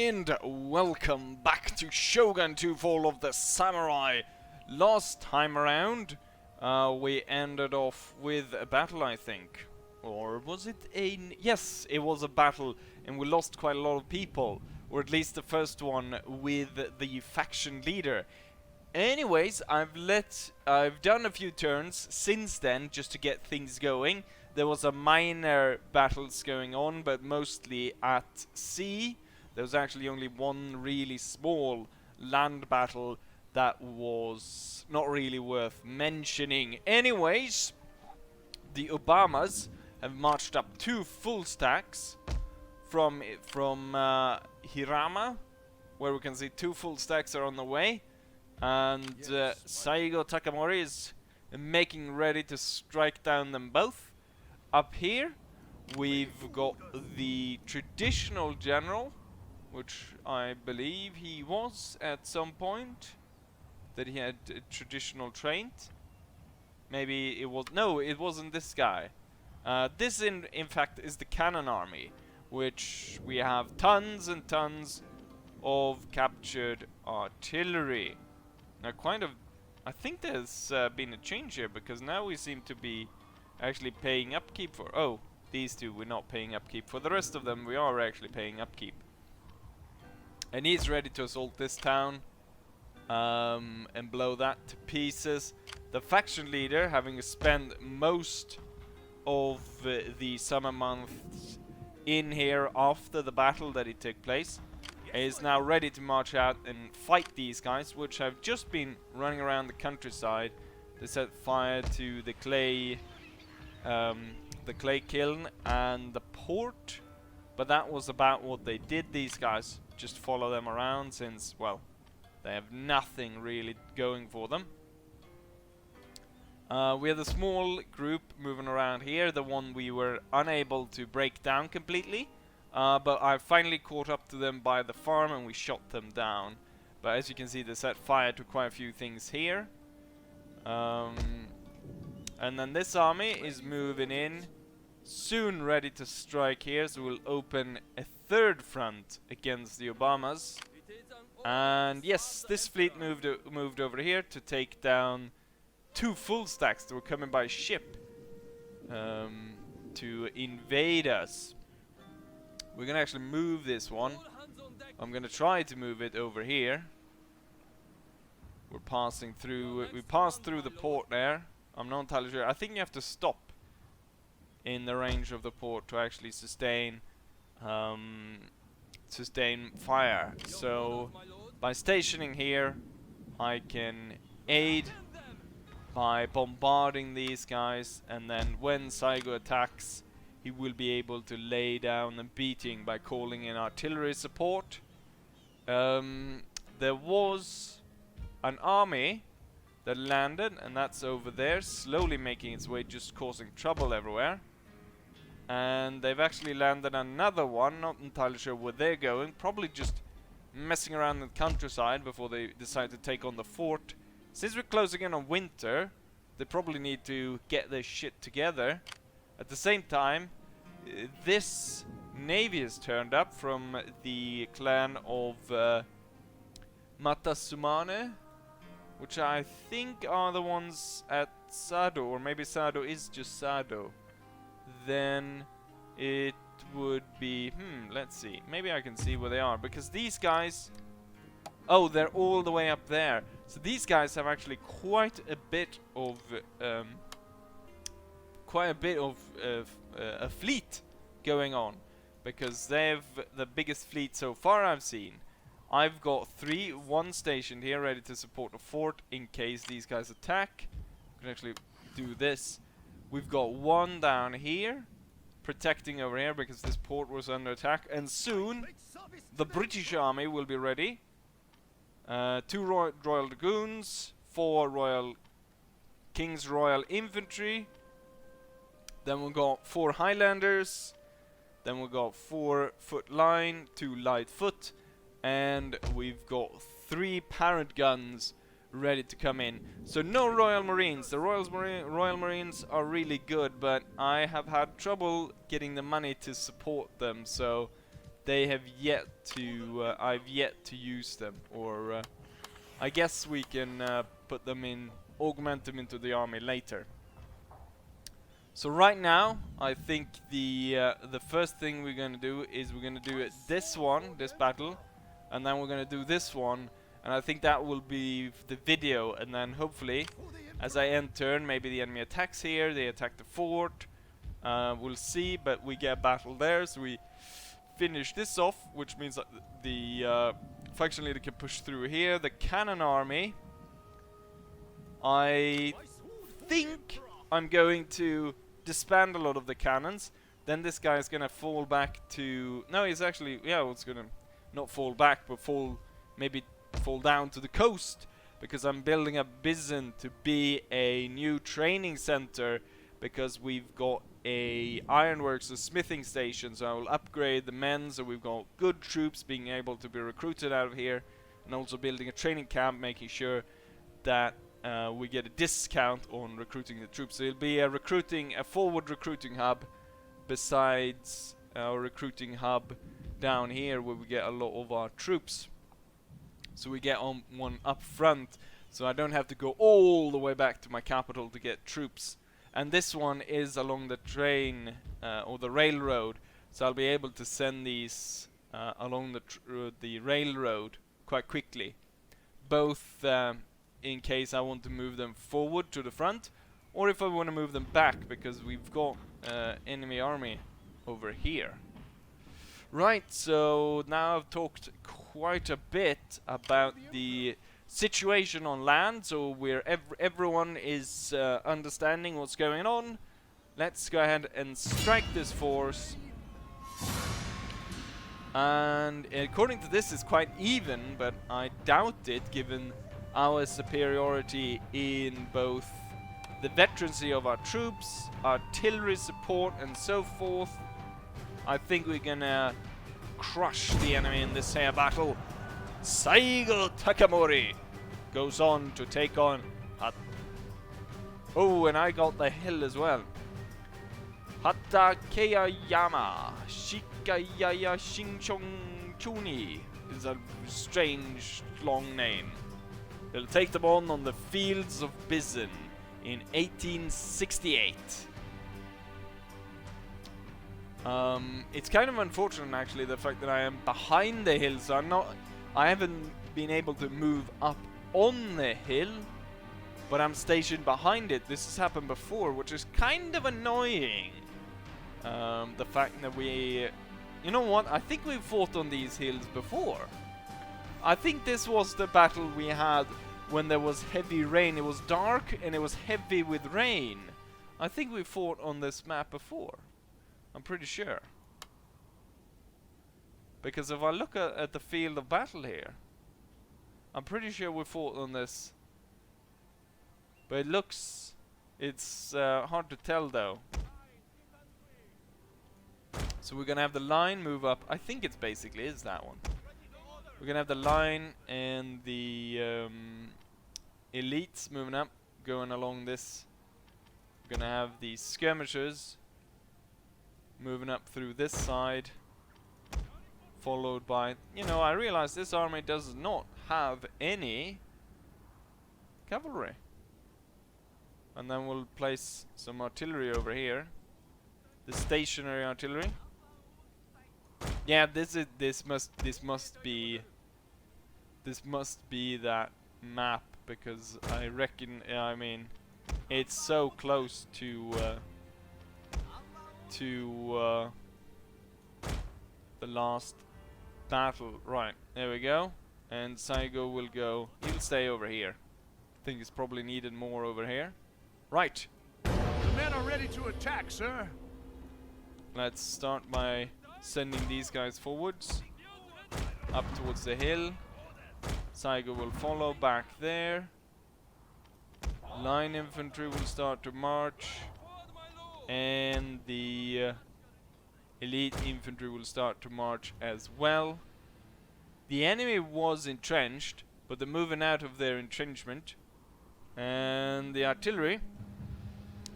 and welcome back to Shogun 2 Fall of the Samurai. Last time around, we ended off with a battle, I think. Or was it a... Yes, it was a battle, and we lost quite a lot of people. Or at least the first one with the faction leader. Anyways, I've done a few turns since then, just to get things going. There was a minor battles going on, but mostly at sea. There was actually only one really small land battle that was not really worth mentioning. Anyways, the Obamas have marched up 2 full stacks from Hirama, where we can see 2 full stacks are on the way. And Saigo Takamori is making ready to strike down them both. Up here, we've got the traditional general, which I believe he was at some point, that he had traditional trained. Maybe it was... No, it wasn't this guy. This, in fact, is the cannon army, which we have tons and tons of captured artillery. Now, I think there's been a change here, because now we seem to be actually paying upkeep for... Oh, these 2 we're not paying upkeep. For the rest of them, we are actually paying upkeep. And he's ready to assault this town and blow that to pieces. The faction leader, having spent most of the summer months in here after the battle that it took place, is now ready to march out and fight these guys, which have just been running around the countryside. They set fire to the clay kiln and the port, but that was about what they did. These guys just follow them around, since, well, they have nothing really going for them. We have a small group moving around here, the one we were unable to break down completely. But I finally caught up to them by the farm and we shot them down. But as you can see, they set fire to quite a few things here. And then this army is moving in, soon ready to strike here, so we'll open a 3rd front against the Obamas. And yes, this fleet moved over here to take down 2 full stacks that were coming by ship to invade us. We're gonna actually move this one. I'm gonna try to move it over here. We're passing through. We passed through the port there. I'm not entirely sure. I think you have to stop in the range of the port to actually sustain fire. So by stationing here, I can aid by bombarding these guys, and then when Saigo attacks, he will be able to lay down a beating by calling in artillery support. There was an army that landed, and that's over there, slowly making its way, just causing trouble everywhere. And they've actually landed another one, not entirely sure where they're going, probably just messing around in the countryside before they decide to take on the fort. Since we're closing in on winter, they probably need to get their shit together. At the same time, this navy has turned up from the clan of Matasumane, which I think are the ones at Sado, or maybe Sado is just Sado. Then it would be... let's see. Maybe I can see where they are, because these guys... Oh, they're all the way up there. So these guys have actually quite a bit of a fleet going on, because they've the biggest fleet so far I've seen. I've got 1 stationed here ready to support the fort in case these guys attack. We can actually do this. We've got 1 down here protecting over here because this port was under attack, and soon the British army will be ready. 2 Royal Dragoons, 4 King's Royal Infantry. Then we've got 4 Highlanders. Then we've got 4 foot line, 2 light foot. And we've got 3 parent guns ready to come in. So no Royal Marines. The Royal Marines are really good, but I have had trouble getting the money to support them. So they have yet to, I've yet to use them, or I guess we can put them in, augment them into the army later. So right now, I think the first thing we're gonna do is we're gonna do this battle, and then we're gonna do this one, and I think that will be the video, and then hopefully, as I end turn, maybe the enemy attacks here, they attack the fort, we'll see, but we get a battle there, so we finish this off, which means that the faction leader can push through here. The cannon army, I think I'm going to disband a lot of the cannons. Then this guy is gonna fall back to... No, he's actually... Yeah, well, it's gonna not fall back, but maybe fall down to the coast, because I'm building a Bizen to be a new training center, because we've got a ironworks, a smithing station, so I will upgrade the men, so we've got good troops being able to be recruited out of here, and also building a training camp, making sure that we get a discount on recruiting the troops. So it'll be a forward recruiting hub, besides our recruiting hub down here, where we get a lot of our troops. So we get on one up front, so I don't have to go all the way back to my capital to get troops. And this one is along the train or the railroad, so I'll be able to send these along the railroad quite quickly, both in case I want to move them forward to the front, or if I want to move them back, because we've got enemy army over here. Right, so now I've talked quite a bit about the situation on land, so everyone is understanding what's going on. Let's go ahead and strike this force. And according to this, it's quite even, but I doubt it, given our superiority in both the veterancy of our troops, artillery support, and so forth. I think we're gonna crush the enemy in this here battle. Saigo Takamori goes on to take on oh, and I got the hill as well. Hatakeyayama Shikayaya Shinchong Chuni is a strange long name. They'll take them on the fields of Bizen in 1868. It's kind of unfortunate, actually, the fact that I am behind the hill, so I haven't been able to move up on the hill, but I'm stationed behind it. This has happened before, which is kind of annoying. The fact that you know what? I think we've fought on these hills before. I think this was the battle we had when there was heavy rain. It was dark and it was heavy with rain. I think we fought on this map before. I'm pretty sure. Because if I look at the field of battle here, I'm pretty sure we fought on this. But it's hard to tell though. So we're gonna have the line move up. I think it's basically is that one. We're gonna have the line and the elites moving up, going along this. We're gonna have the skirmishers moving up through this side, followed by, you know, I realize this army does not have any cavalry. And then we'll place some artillery over here. The stationary artillery. Yeah, this must be that map, because I reckon, I mean, it's so close to the last battle. Right, there we go. And Saigo will go, he'll stay over here. I think it's probably needed more over here. Right. The men are ready to attack, sir. Let's start by sending these guys forwards up towards the hill. Saigo will follow back there. Line infantry will start to march, and the elite infantry will start to march as well. The enemy was entrenched, but they're moving out of their entrenchment. And the artillery,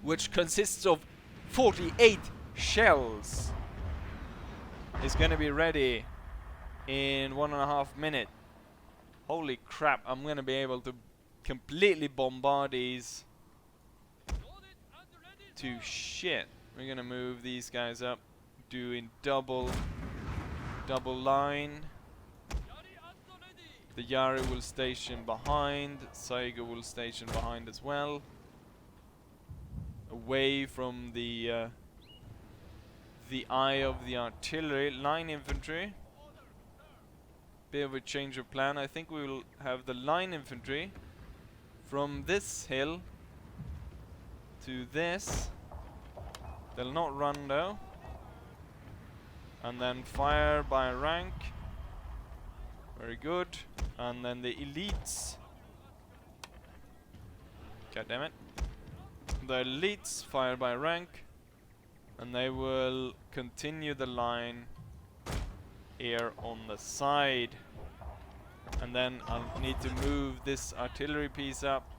which consists of 48 shells. is going to be ready in 1.5 minutes. Holy crap, I'm going to be able to completely bombard these to shit. We're going to move these guys up, doing double line. The Yari will station behind, Saigo will station behind as well. Away from the eye of the artillery. Line infantry. Bit of a change of plan. I think we will have the line infantry from this hill to this. They'll not run though. And then fire by rank. Very good. And then the elites. God damn it. The elites fire by rank. And they will continue the line here on the side. And then I'll need to move this artillery piece up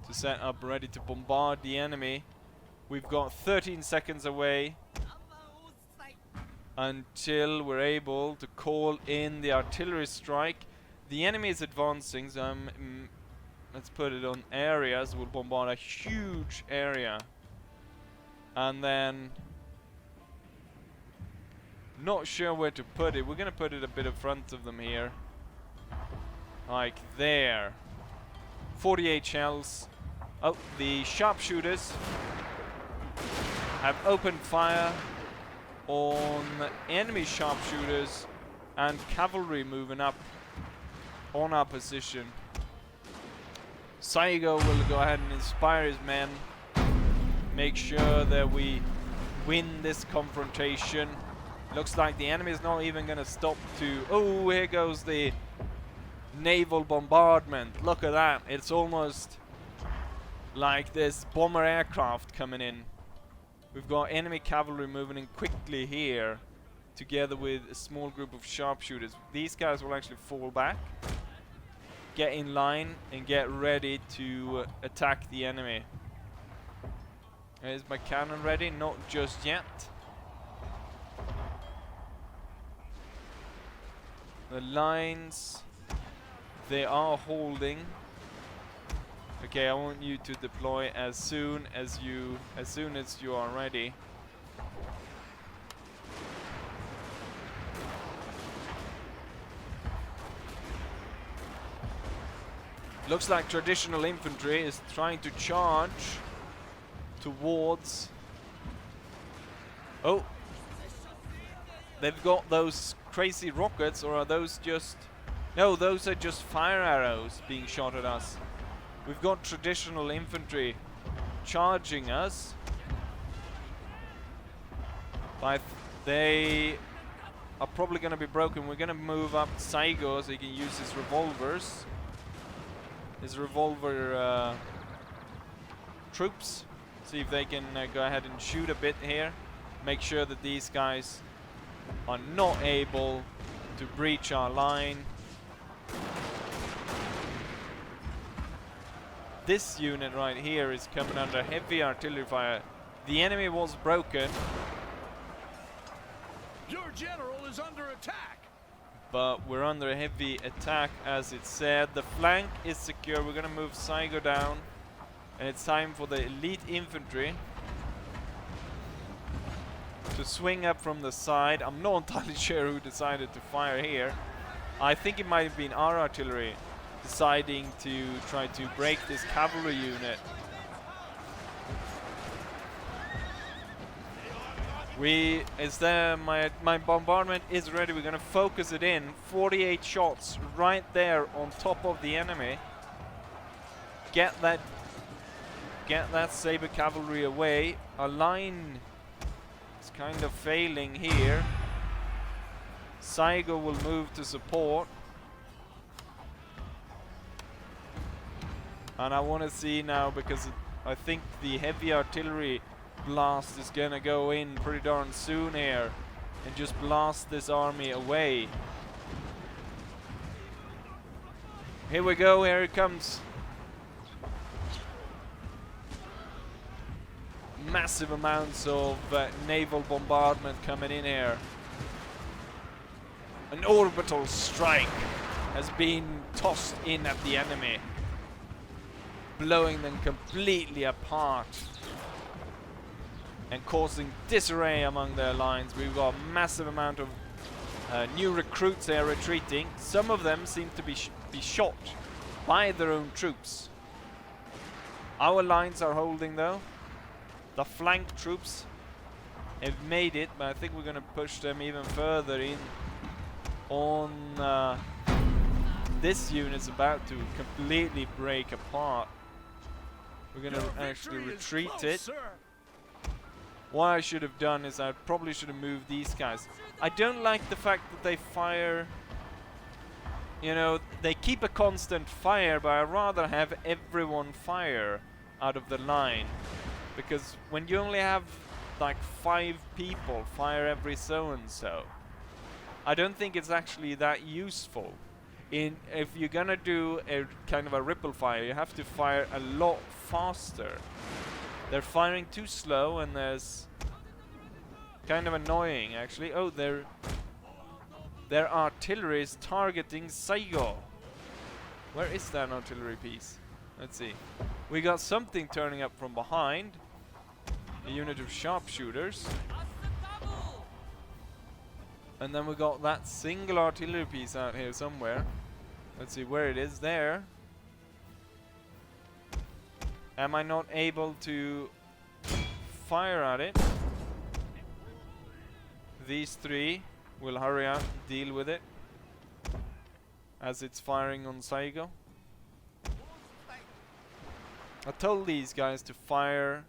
to set up ready to bombard the enemy. We've got 13 seconds away until we're able to call in the artillery strike. The enemy is advancing, so let's put it on areas. We'll bombard a huge area. And then not sure where to put it. We're gonna put it a bit in front of them here. Like there. 48 shells. Oh, the sharpshooters have opened fire on enemy sharpshooters and cavalry moving up on our position. Saigo will go ahead and inspire his men. Make sure that we win this confrontation. Looks like the enemy is not even going to stop to... Oh, here goes the naval bombardment. Look at that. It's almost like this bomber aircraft coming in. We've got enemy cavalry moving in quickly here, together with a small group of sharpshooters. These guys will actually fall back, get in line, and get ready to attack the enemy. Is my cannon ready? Not just yet. The lines, they are holding. Okay, I want you to deploy as soon as you are ready. Looks like traditional infantry is trying to charge towards... Oh! They've got those crazy rockets, or are those just... No, those are just fire arrows being shot at us. We've got traditional infantry charging us. But they are probably going to be broken. We're going to move up Saigo so he can use his revolvers. His revolver troops. See if they can go ahead and shoot a bit here. Make sure that these guys are not able to breach our line. This unit right here is coming under heavy artillery fire. The enemy was broken. Your general is under attack. But we're under a heavy attack, as it said. The flank is secure. We're gonna move Saigo down. And it's time for the elite infantry to swing up from the side. I'm not entirely sure who decided to fire here. I think it might have been our artillery deciding to try to break this cavalry unit. My bombardment is ready. We're gonna focus it in. 48 shots right there on top of the enemy. Get that saber cavalry away. Our line is kind of failing here. Saigo will move to support. And I want to see now, because I think the heavy artillery blast is gonna go in pretty darn soon here and just blast this army away. Here we go, here it comes. Massive amounts of naval bombardment coming in here. An orbital strike has been tossed in at the enemy, blowing them completely apart and causing disarray among their lines. We've got a massive amount of new recruits here retreating. Some of them seem to be shot by their own troops. Our lines are holding though. The flank troops have made it, but I think we're going to push them even further in on this unit's about to completely break apart. We're going to actually retreat it. Sir. What I should have done is I probably should have moved these guys. I don't like the fact that they fire, you know, they keep a constant fire, but I'd rather have everyone fire out of the line. Because when you only have like 5 people fire every so and so, I don't think it's actually that useful. If you're gonna do a kind of a ripple fire, you have to fire a lot faster. They're firing too slow, and there's kind of annoying actually. Oh, their artillery is targeting Saigo. Where is that artillery piece? Let's see. We got something turning up from behind. A unit of sharpshooters. And then we got that single artillery piece out here somewhere. Let's see where it is. There. Am I not able to fire at it? These 3 will hurry up and deal with it as it's firing on Saigo. I told these guys to fire.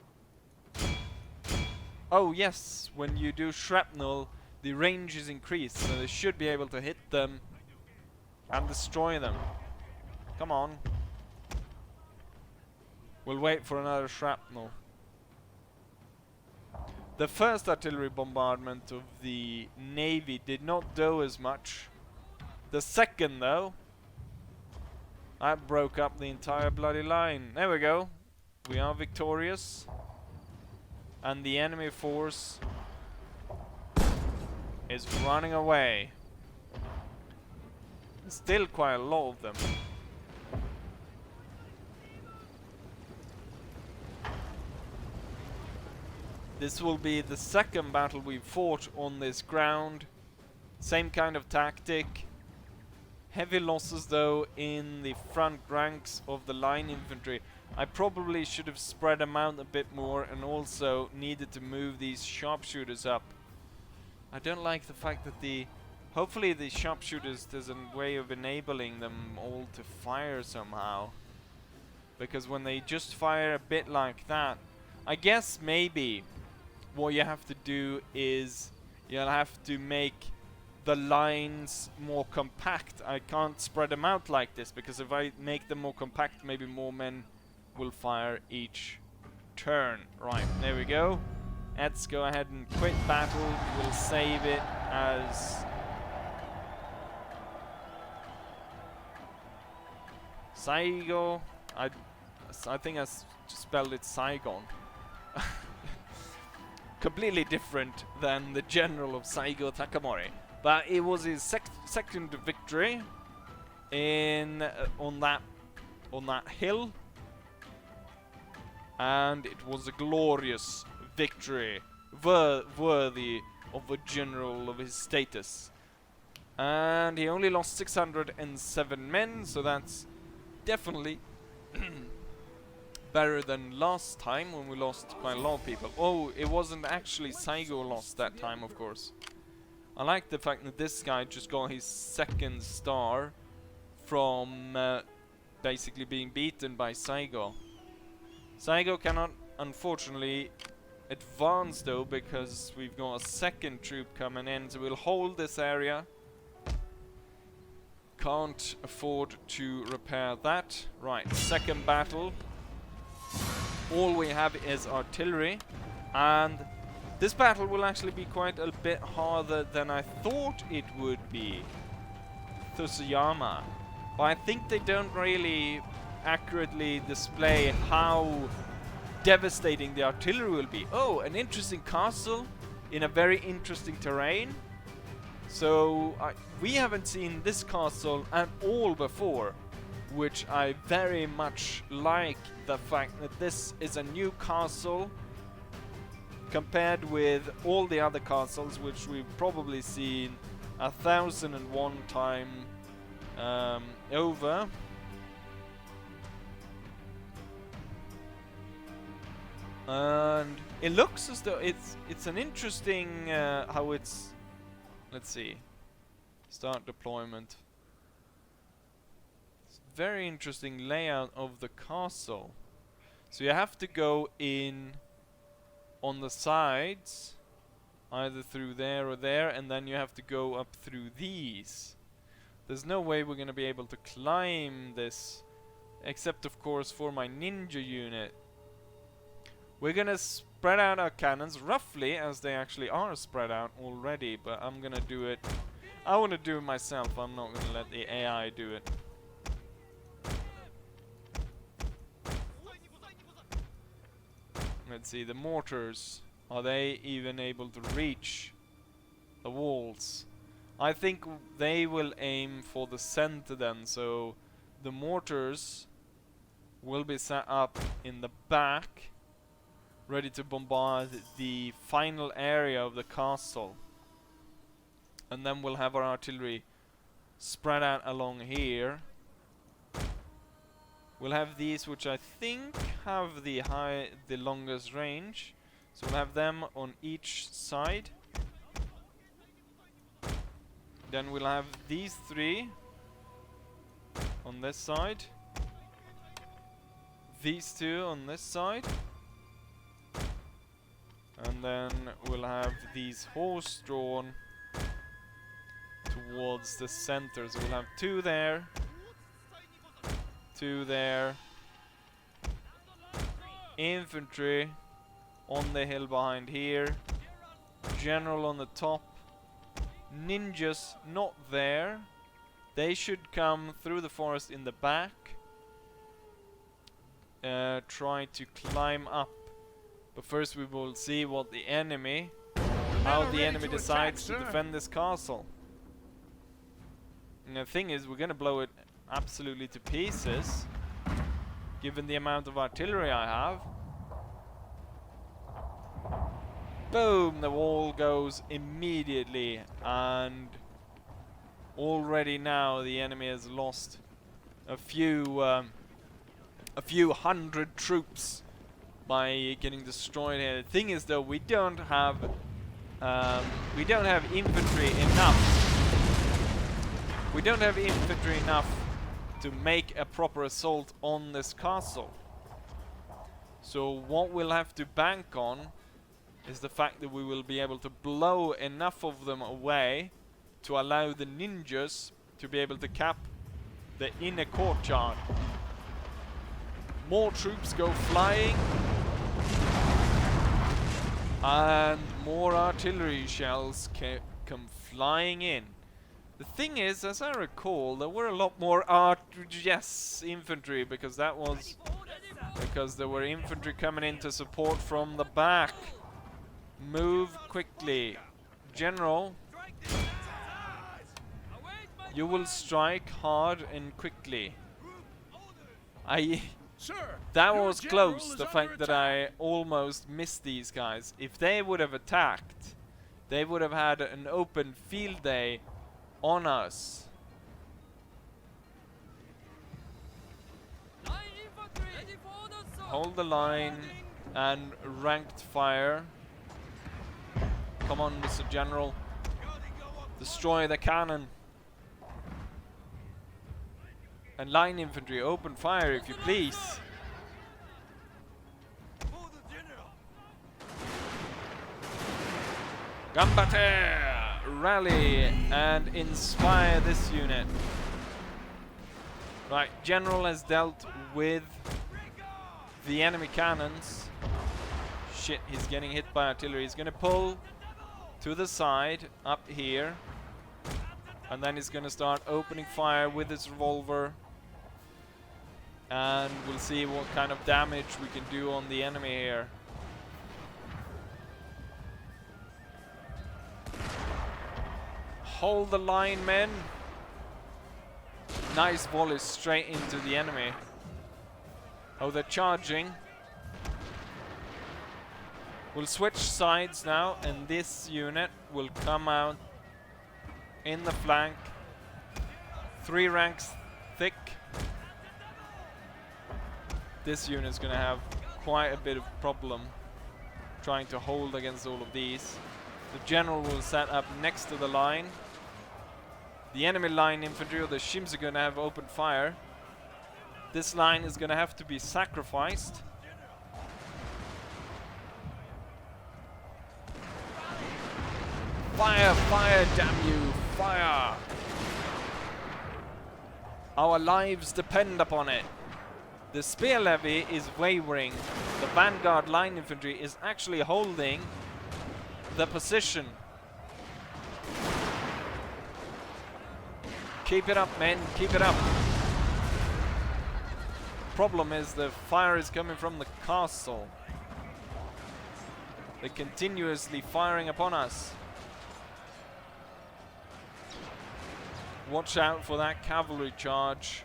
Oh yes, when you do shrapnel, the range is increased, so they should be able to hit them and destroy them. Come on. We'll wait for another shrapnel. The first artillery bombardment of the Navy did not do as much. The second, though, that broke up the entire bloody line. There we go. We are victorious. And the enemy force is running away. Still quite a lot of them. This will be the second battle we've fought on this ground. Same kind of tactic. Heavy losses though in the front ranks of the line infantry. I probably should have spread them out a bit more, and also needed to move these sharpshooters up. I don't like the fact that hopefully the sharpshooters, there's a way of enabling them all to fire somehow. Because when they just fire a bit like that, I guess maybe what you have to do is you'll have to make the lines more compact. I can't spread them out like this, because if I make them more compact, maybe more men will fire each turn. Right, there we go. Let's go ahead and quit battle. We'll save it as Saigo. I think I spelled it Saigon. Completely different than the general of Saigo Takamori, but it was his second victory in on that hill, and it was a glorious victory, worthy of a general of his status. And he only lost 607 men, so that's definitely better than last time when we lost quite a lot of people. Oh, it wasn't actually Saigo lost that time, of course. I like the fact that this guy just got his second star from basically being beaten by Saigo. Saigo cannot, unfortunately, advance though, because we've got a second troop coming in, so we'll hold this area. Can't afford to repair that. Right, second battle. All we have is artillery, and this battle will actually be quite a bit harder than I thought it would be. Tsusuyama. But I think they don't really accurately display how devastating the artillery will be. Oh, an interesting castle in a very interesting terrain. So we haven't seen this castle at all before, which I very much like the fact that this is a new castle compared with all the other castles, which we've probably seen 1,001 time over. And it looks as though it's an interesting how it's. Let's see. Start deployment. It's very interesting layout of the castle. So you have to go in on the sides, either through there or there, and then you have to go up through these. There's no way we're gonna be able to climb this, except of course for my ninja unit. We're gonna spread out our cannons roughly as they actually are spread out already, but I'm gonna do it. I want to do it myself. I'm not gonna let the AI do it. Let's see, the mortars. Are they even able to reach the walls? I think they will aim for the center then, so the mortars will be set up in the back, ready to bombard the final area of the castle. And then we'll have our artillery spread out along here. We'll have these, which I think have the longest range. So we'll have them on each side. Then we'll have these three on this side. These two on this side. And then we'll have these horse-drawn towards the center. So we'll have two there. Two there. Infantry on the hill behind here. General on the top. Ninjas not there. They should come through the forest in the back. Try to climb up. But first we will see what the enemy, how the enemy decides to defend this castle. And the thing is, we're gonna blow it absolutely to pieces, given the amount of artillery I have. Boom! The wall goes immediately, and already now the enemy has lost a few hundred troops by getting destroyed here. The thing is, though, we don't have infantry enough. We don't have infantry enough to make a proper assault on this castle. So what we'll have to bank on is the fact that we will be able to blow enough of them away to allow the ninjas to be able to cap the inner courtyard. More troops go flying, and more artillery shells come flying in. The thing is, as I recall, there were a lot more infantry, because there were infantry coming in to support from the back. Move quickly. General, you will strike hard and quickly. That was close, the fact that I almost missed these guys. If they would have attacked, they would have had an open field day on us. Hold the line and ranked fire. Come on, Mr. General. Destroy the cannon. And line infantry, open fire if you please. Gambate! Rally and inspire this unit. Right, General has dealt with the enemy cannons. Shit, he's getting hit by artillery. He's gonna pull to the side, up here. And then he's gonna start opening fire with his revolver. And we'll see what kind of damage we can do on the enemy here. hold the line, men. Nice volley straight into the enemy. Oh, they're charging. We'll switch sides now, and this unit will come out in the flank. 3 ranks thick. This unit's gonna have quite a bit of problem trying to hold against all of these. The general will set up next to the line. The enemy line infantry or the shims are gonna have open fire. This line is gonna have to be sacrificed. Fire, fire, damn you, fire! Our lives depend upon it. The spear levy is wavering. The vanguard line infantry is actually holding the position. Keep it up, men, keep it up. Problem is the fire is coming from the castle. They're continuously firing upon us. Watch out for that cavalry charge.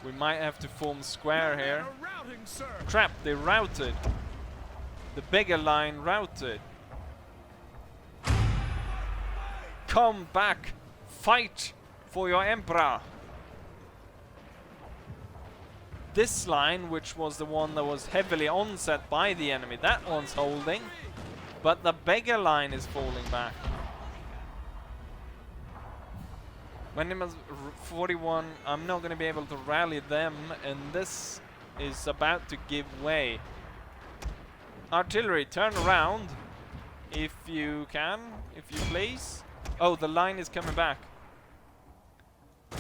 We might have to form square here. Crap, they routed. The bigger line routed. Come back! Fight for your emperor! This line, which was the one that was heavily onset by the enemy, that one's holding. But the bigger line is falling back. When it was 41, I'm not going to be able to rally them, and this is about to give way. Artillery, turn around, if you can, if you please. Oh, the line is coming back.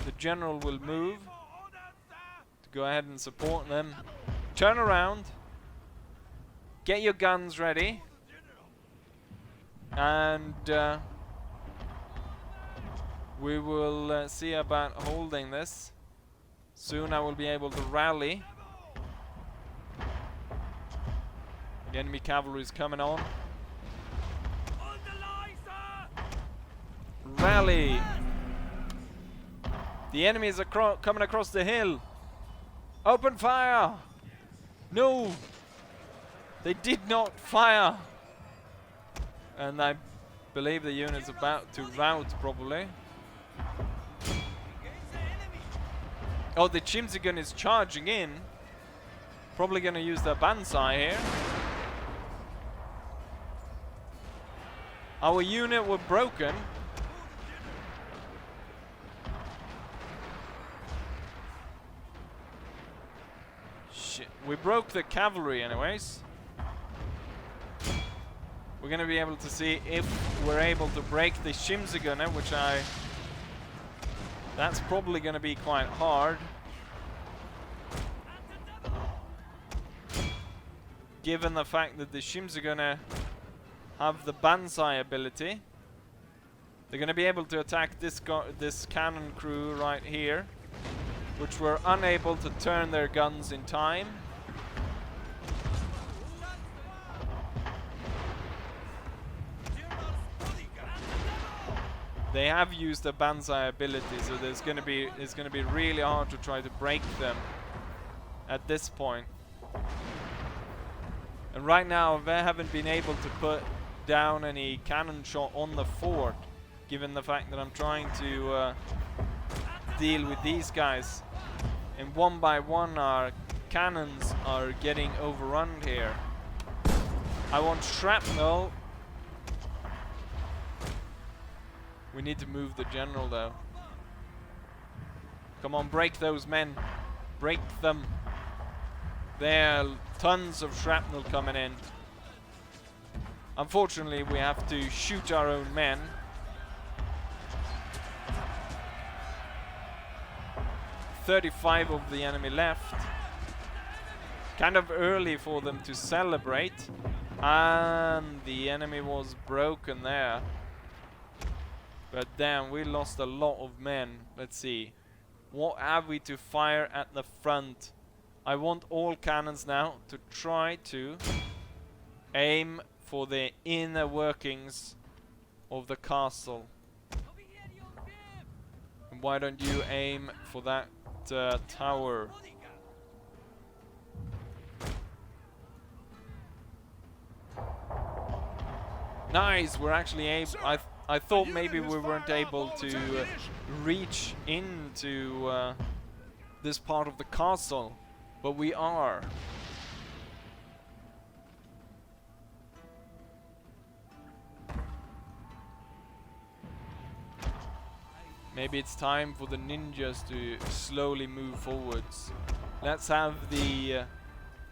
The general will move to go ahead and support them. Turn around. Get your guns ready. And we will see about holding this. Soon I will be able to rally. The enemy cavalry is coming on. Rally! The enemies are coming across the hill. Open fire! No! They did not fire! And I believe the unit's about to rout probably. Oh, the Chimsigun is charging in. Probably gonna use their Banzai here. Our unit were broken. Shit, we broke the cavalry anyways. We're gonna be able to see if we're able to break the Chimsigunner, which that's probably gonna be quite hard. Given the fact that the Chimsigunner have the Banzai ability. They're gonna be able to attack this cannon crew right here, which were unable to turn their guns in time. They have used the Banzai ability, so it's gonna be really hard to try to break them at this point. And right now they haven't been able to put down any cannon shot on the fort, given the fact that I'm trying to deal with these guys. And one by one our cannons are getting overrun here. I want shrapnel. We need to move the general though. Come on, break those men. Break them. There are tons of shrapnel coming in. Unfortunately, we have to shoot our own men. "35 of the enemy left. Kind of early for them to celebrate. And the enemy was broken there. But damn, we lost a lot of men. Let's see. What have we to fire at the front? I want all cannons now to try to aim for the inner workings of the castle. And why don't you aim for that tower? Nice, we're actually able. I thought maybe we weren't able to reach into this part of the castle, but we are. Maybe it's time for the ninjas to slowly move forwards. Let's have the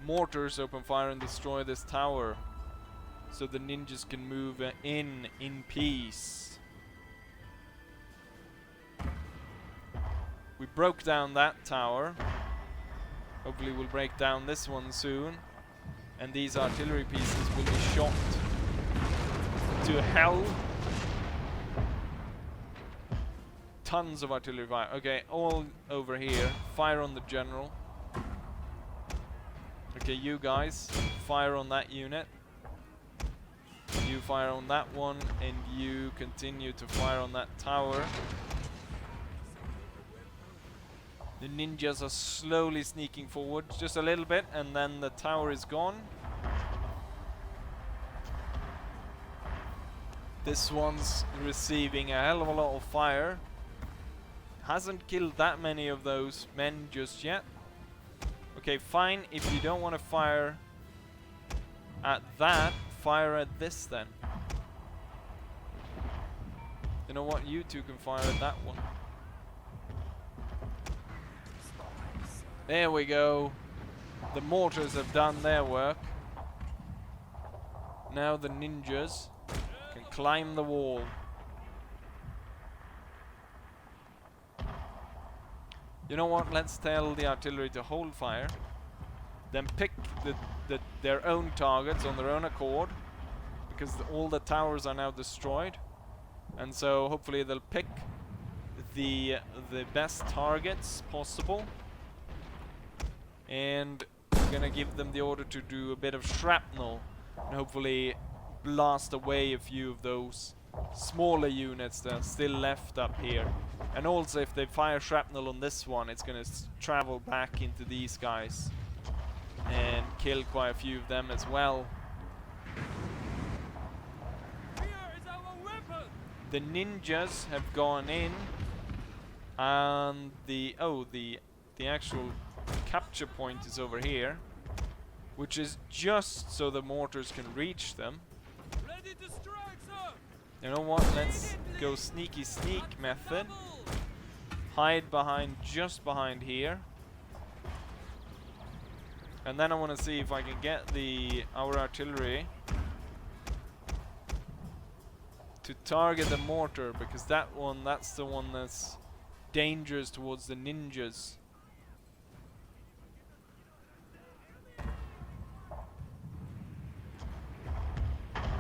mortars open fire and destroy this tower, so the ninjas can move in peace. We broke down that tower. Hopefully we'll break down this one soon. And these artillery pieces will be shot to hell. Tons of artillery fire. Okay, all over here. Fire on the general. Okay, you guys, fire on that unit. You fire on that one, and you continue to fire on that tower. The ninjas are slowly sneaking forward, just a little bit, and then the tower is gone. This one's receiving a hell of a lot of fire. Hasn't killed that many of those men just yet. Okay, fine. If you don't want to fire at that, fire at this then. You know what? You two can fire at that one. There we go. The mortars have done their work. Now the ninjas can climb the wall. You know what? Let's tell the artillery to hold fire. Then pick their own targets on their own accord, because all the towers are now destroyed, and so hopefully they'll pick the best targets possible. And we're gonna give them the order to do a bit of shrapnel and hopefully blast away a few of those smaller units that are still left up here. And also, if they fire shrapnel on this one, it's gonna travel back into these guys and kill quite a few of them as well. The ninjas have gone in, and the actual capture point is over here, which is just so the mortars can reach them. Ready to strike, sir. You know what? Let's go sneaky sneak method. Hide behind, just behind here. And then I want to see if I can get our artillery to target the mortar, because that's the one that's dangerous towards the ninjas.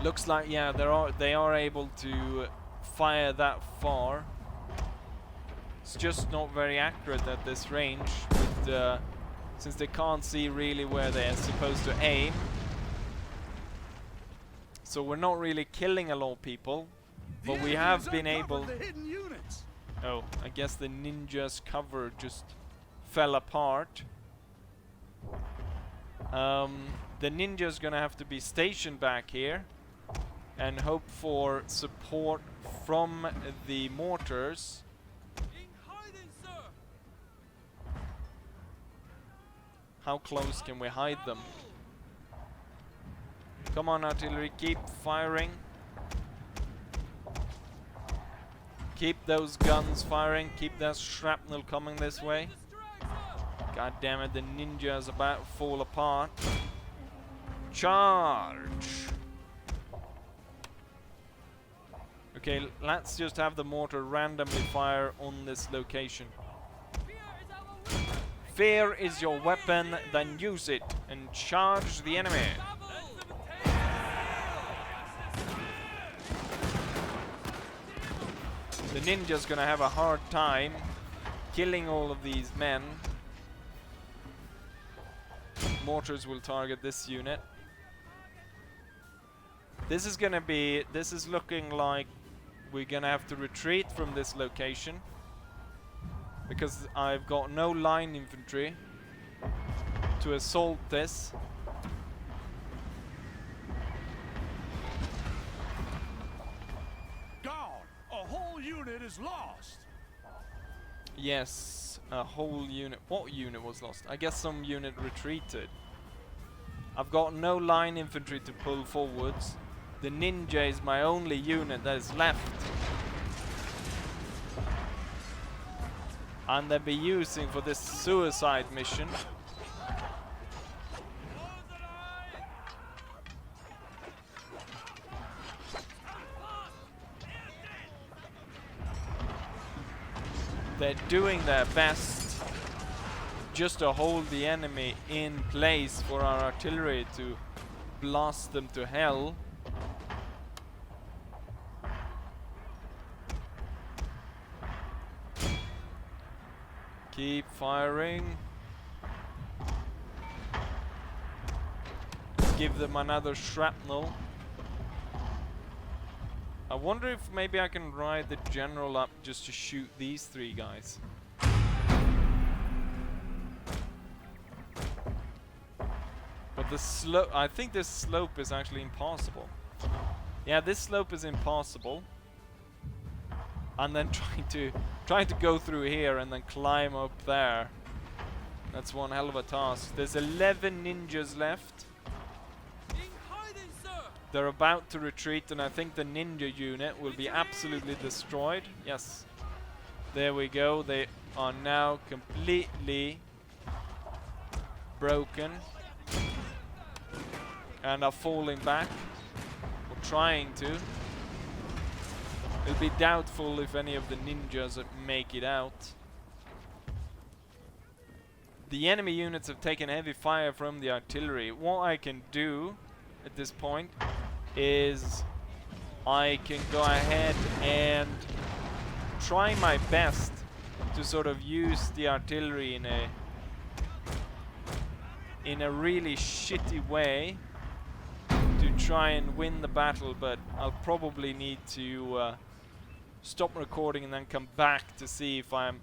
Looks like, yeah, they are able to fire that far. It's just not very accurate at this range, but since they can't see really where they're supposed to aim. So we're not really killing a lot of people, but we have been able... Oh, I guess the ninjas' cover just fell apart. The ninja's gonna have to be stationed back here and hope for support from the mortars. How close can we hide them? Come on, artillery, keep firing. Keep those guns firing, keep that shrapnel coming this way. God damn it, the ninja is about to fall apart. Charge! Okay, let's just have the mortar randomly fire on this location. Fear is your weapon, then use it and charge the enemy. The ninja's gonna have a hard time killing all of these men. Mortars will target this unit. This is looking like we're gonna have to retreat from this location because I've got no line infantry to assault this. Gone. A whole unit is lost. Yes, a whole unit. What unit was lost? I guess some unit retreated. I've got no line infantry to pull forwards. The ninja is my only unit that is left. And they'll be using for this suicide mission. They're doing their best just to hold the enemy in place for our artillery to blast them to hell. Keep firing. Give them another shrapnel. I wonder if maybe I can ride the general up just to shoot these three guys. But the slope, I think this slope is actually impossible. Yeah, this slope is impossible. And then trying to go through here and then climb up there. That's one hell of a task. There's 11 ninjas left. They're about to retreat, and I think the ninja unit will be absolutely destroyed. Yes. There we go. They are now completely broken and are falling back, or trying to. It'll be doubtful if any of the ninjas make it out. The enemy units have taken heavy fire from the artillery. What I can do at this point is I can go ahead and try my best to sort of use the artillery in a really shitty way to try and win the battle, but I'll probably need to stop recording and then come back to see if I'm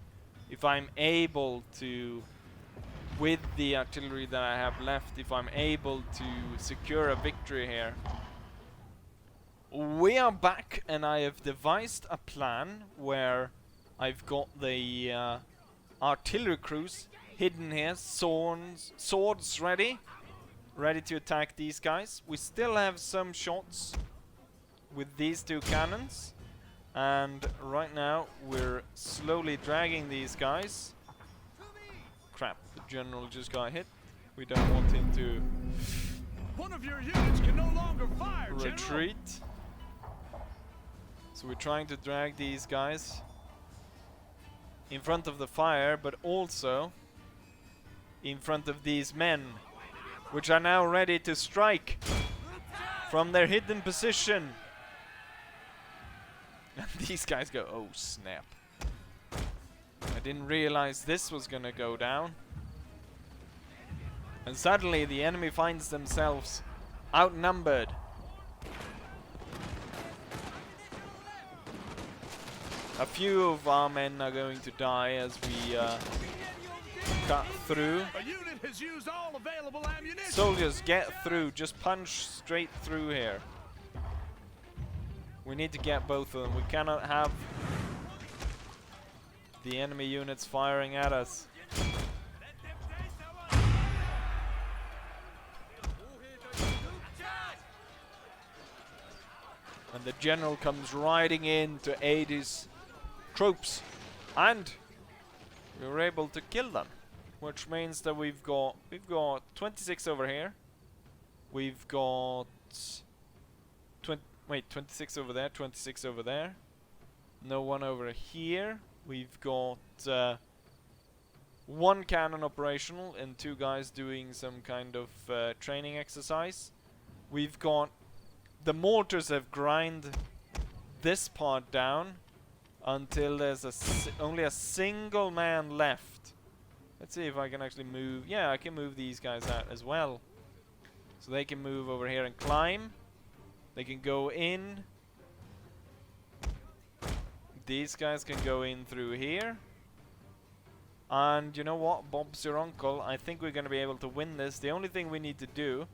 able to, with the artillery that I have left, if I'm able to secure a victory here. We are back, and I have devised a plan where I've got the artillery crews hidden here, swords ready to attack these guys. We still have some shots with these two cannons, and right now we're slowly dragging these guys. Crap, the general just got hit. We don't want him to One of your units can no longer fire, retreat. So we're trying to drag these guys in front of the fire, but also in front of these men, which are now ready to strike from their hidden position. And these guys go, oh snap. I didn't realize this was gonna go down. And suddenly the enemy finds themselves outnumbered. A few of our men are going to die as we cut through. A unit has used all available ammunition. Soldiers, get through. Just punch straight through here. We need to get both of them. We cannot have the enemy units firing at us. And the general comes riding in to aid his troops, and we were able to kill them, which means that we've got 26 over here. We've got 26 over there, 26 over there. No one over here. We've got one cannon operational and two guys doing some kind of training exercise. We've got the mortars have grind this part down until there's only a single man left. Let's see if I can actually move. Yeah, I can move these guys out as well. So they can move over here and climb. They can go in. these guys can go in through here. And you know what? Bob's your uncle. I think we're going to be able to win this. The only thing we need to do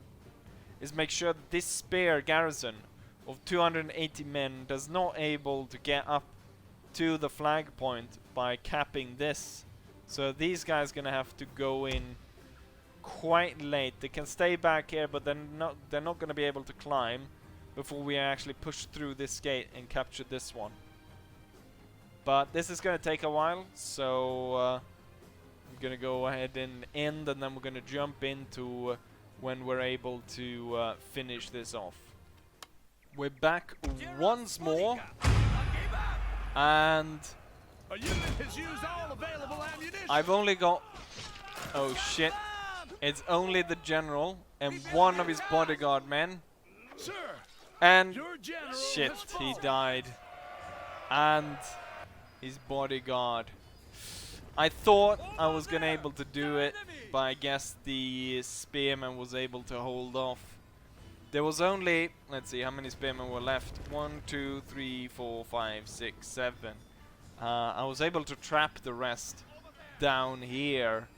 is make sure that this spare garrison of 280 men does not able to get up to the flag point by capping this. So these guys are going to have to go in quite late. They can stay back here, but they're not going to be able to climb before we actually push through this gate and capture this one. But this is going to take a while, so I'm going to go ahead and end, and then we're going to jump into when we're able to finish this off. We're back once more, and A unit has used all available ammunition. I've only got... Oh shit. It's only the general and one of his bodyguard men. Sir, And your general shit, has he fallen. died. And his bodyguard. I thought I was gonna able to do it, but I guess the spearman was able to hold off. There was only, let's see, how many spearmen were left? 1, 2, 3, 4, 5, 6, 7. I was able to trap the rest down here.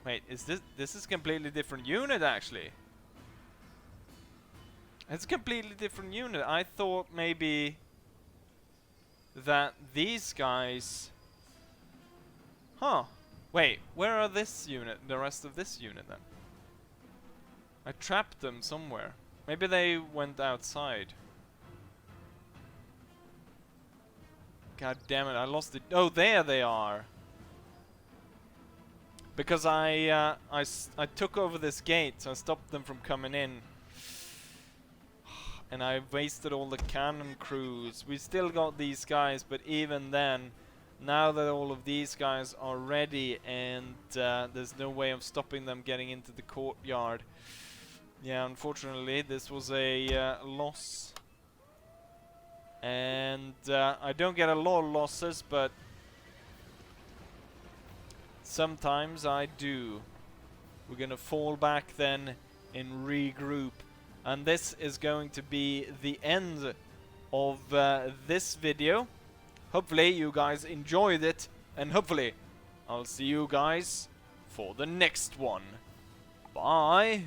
Wait, is this is a completely different unit actually? It's a completely different unit. I thought maybe that these guys... Huh. Wait, where are this unit, the rest of this unit then? I trapped them somewhere. Maybe they went outside. God damn it, I lost it. Oh, there they are. Because I took over this gate, so I stopped them from coming in. And I wasted all the cannon crews. We still got these guys, but even then, now that all of these guys are ready and there's no way of stopping them getting into the courtyard. Yeah, unfortunately, this was a loss. And I don't get a lot of losses, but sometimes I do. We're gonna fall back then and regroup. And this is going to be the end of this video. Hopefully you guys enjoyed it, and hopefully I'll see you guys for the next one. Bye!